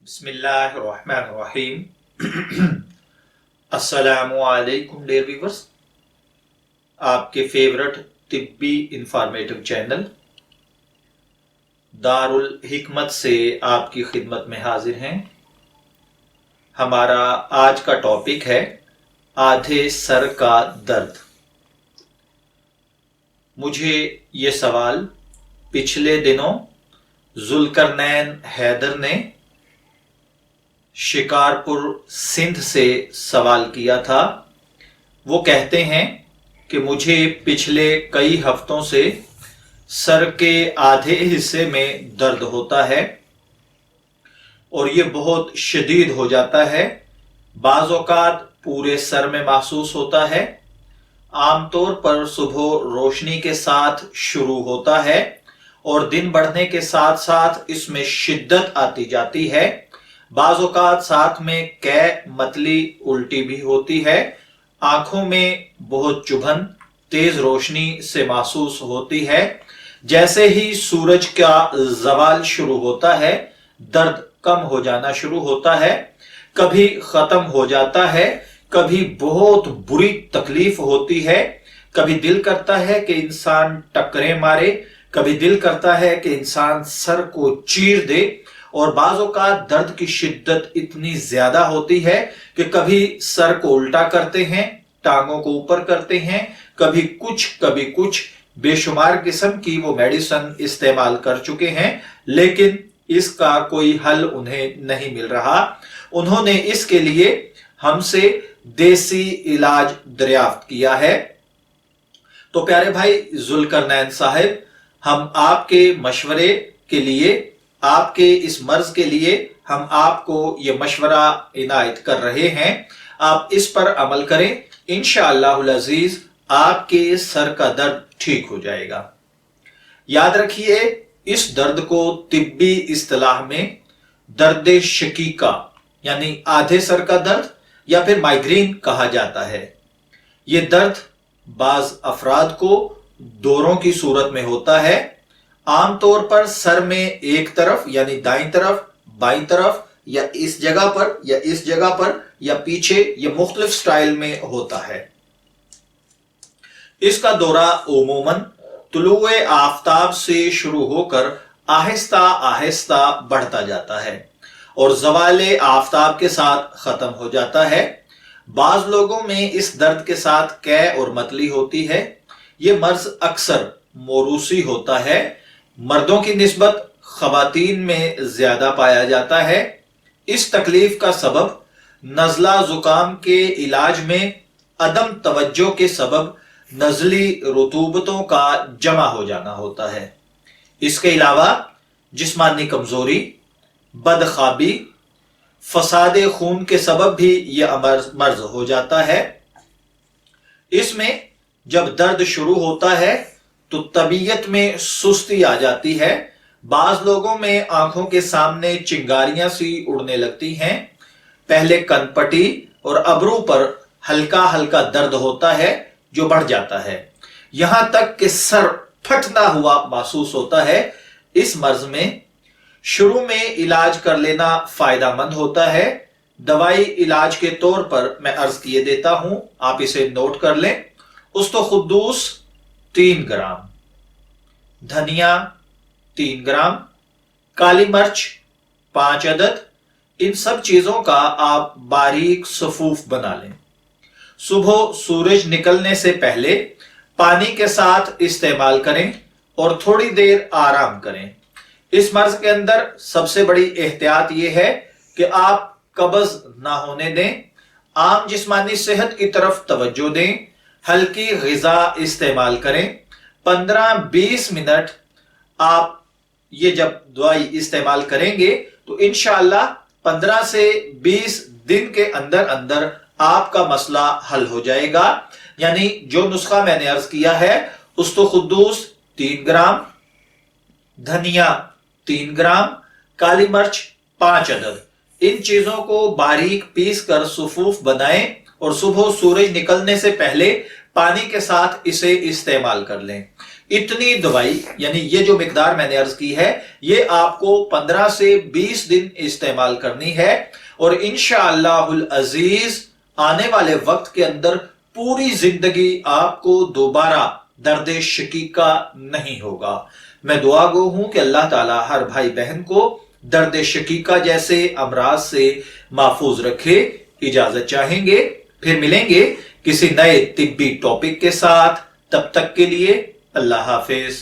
बिस्मिल्लाहिर्रहमानिर्रहीम। अस्सलामुअलैकुम dear viewers, आपके फेवरेट तिब्बी इंफॉर्मेटिव चैनल दारुल हिकमत से आपकी खिदमत में हाजिर हैं। हमारा आज का टॉपिक है आधे सर का दर्द। मुझे ये सवाल पिछले दिनों जुल्करनैन हैदर ने शिकारपुर सिंध से सवाल किया था। वो कहते हैं कि मुझे पिछले कई हफ्तों से सर के आधे हिस्से में दर्द होता है और ये बहुत शदीद हो जाता है। बाज़ औक़ात पूरे सर में महसूस होता है। आमतौर पर सुबह रोशनी के साथ शुरू होता है और दिन बढ़ने के साथ साथ इसमें शिद्दत आती जाती है। बाज़ औक़ात साथ में कै मतली उल्टी भी होती है। आंखों में बहुत चुभन तेज रोशनी से महसूस होती है। जैसे ही सूरज का ज़वाल शुरू होता है दर्द कम हो जाना शुरू होता है, कभी खत्म हो जाता है, कभी बहुत बुरी तकलीफ होती है। कभी दिल करता है कि इंसान टक्करें मारे, कभी दिल करता है कि इंसान सर को चीर दे और बाज़ औक़ात दर्द की शिद्दत इतनी ज्यादा होती है कि कभी सर को उल्टा करते हैं, टांगों को ऊपर करते हैं, कभी कुछ बेशुमार किस्म की वो मेडिसिन इस्तेमाल कर चुके हैं, लेकिन इसका कोई हल उन्हें नहीं मिल रहा। उन्होंने इसके लिए हमसे देसी इलाज दरियाफ्त किया है। तो प्यारे भाई जुल्करनैन साहब, हम आपके मशवरे के लिए, आपके इस मर्ज के लिए हम आपको ये मशवरा इनायत कर रहे हैं। आप इस पर अमल करें, इंशाअल्लाहुल अजीज आपके सर का दर्द ठीक हो जाएगा। याद रखिए, इस दर्द को तिब्बी इस्तिलाह में दर्द शकीका यानी आधे सर का दर्द या फिर माइग्रेन कहा जाता है। यह दर्द बाज अफराद को दौरों की सूरत में होता है। आमतौर पर सर में एक तरफ यानी दाईं तरफ, बाईं तरफ, या इस जगह पर या इस जगह पर या पीछे, यह मुख्तलिफ स्टाइल में होता है। इसका दौरा उमूमन तुलुए आफताब से शुरू होकर आहिस्ता आहिस्ता बढ़ता जाता है और ज़वाले आफताब के साथ खत्म हो जाता है। बाज लोगों में इस दर्द के साथ कै और मतली होती है। यह मर्ज अक्सर मोरूसी होता है। मर्दों की निस्बत खवातीन में ज्यादा पाया जाता है। इस तकलीफ का सबब नज़ला जुकाम के इलाज में अदम तवज्जो के सबब नज़ली रुतूबतों का जमा हो जाना होता है। इसके अलावा जिस्मानी कमजोरी, बदख्वाबी, फसादे खून के सबब भी यह मर्ज हो जाता है। इसमें जब दर्द शुरू होता है तो तबीयत में सुस्ती आ जाती है। बाज लोगों में आंखों के सामने चिंगारियां सी उड़ने लगती हैं। पहले कनपटी और अबरू पर हल्का हल्का दर्द होता है जो बढ़ जाता है, यहां तक कि सर फटना हुआ महसूस होता है। इस मर्ज में शुरू में इलाज कर लेना फायदेमंद होता है। दवाई इलाज के तौर पर मैं अर्ज किए देता हूं, आप इसे नोट कर लें। उस्तखुद्दूस 3 ग्राम, धनिया 3 ग्राम, काली मिर्च 5 अदद। इन सब चीजों का आप बारीक सफूफ बना लें। सुबह सूरज निकलने से पहले पानी के साथ इस्तेमाल करें और थोड़ी देर आराम करें। इस मर्ज के अंदर सबसे बड़ी एहतियात यह है कि आप कब्ज ना होने दें। आम जिस्मानी सेहत की तरफ तवज्जो दें। हल्की ग़िज़ा इस्तेमाल करें। 15-20 मिनट आप ये जब दवाई इस्तेमाल करेंगे तो इंशाअल्लाह 15 से 20 दिन के अंदर अंदर आपका मसला हल हो जाएगा। यानी जो नुस्खा मैंने अर्ज किया है, उस्तखुद्दूस 3 ग्राम, धनिया 3 ग्राम, काली मिर्च 5 अदद, इन चीजों को बारीक पीस कर सुफूफ बनाएं और सुबह सूरज निकलने से पहले पानी के साथ इसे इस्तेमाल कर लें। इतनी दवाई यानी ये जो मिकदार मैंने अर्ज की है ये आपको 15 से 20 दिन इस्तेमाल करनी है और इंशाअल्लाहुल अजीज आने वाले वक्त के अंदर पूरी जिंदगी आपको दोबारा दर्द शकीका नहीं होगा। मैं दुआ गो हूं कि अल्लाह ताला हर भाई बहन को दर्द शकीका जैसे अमराज से महफूज रखे। इजाजत चाहेंगे, फिर मिलेंगे किसी नए तिब्बी टॉपिक के साथ। तब तक के लिए अल्लाह हाफिज।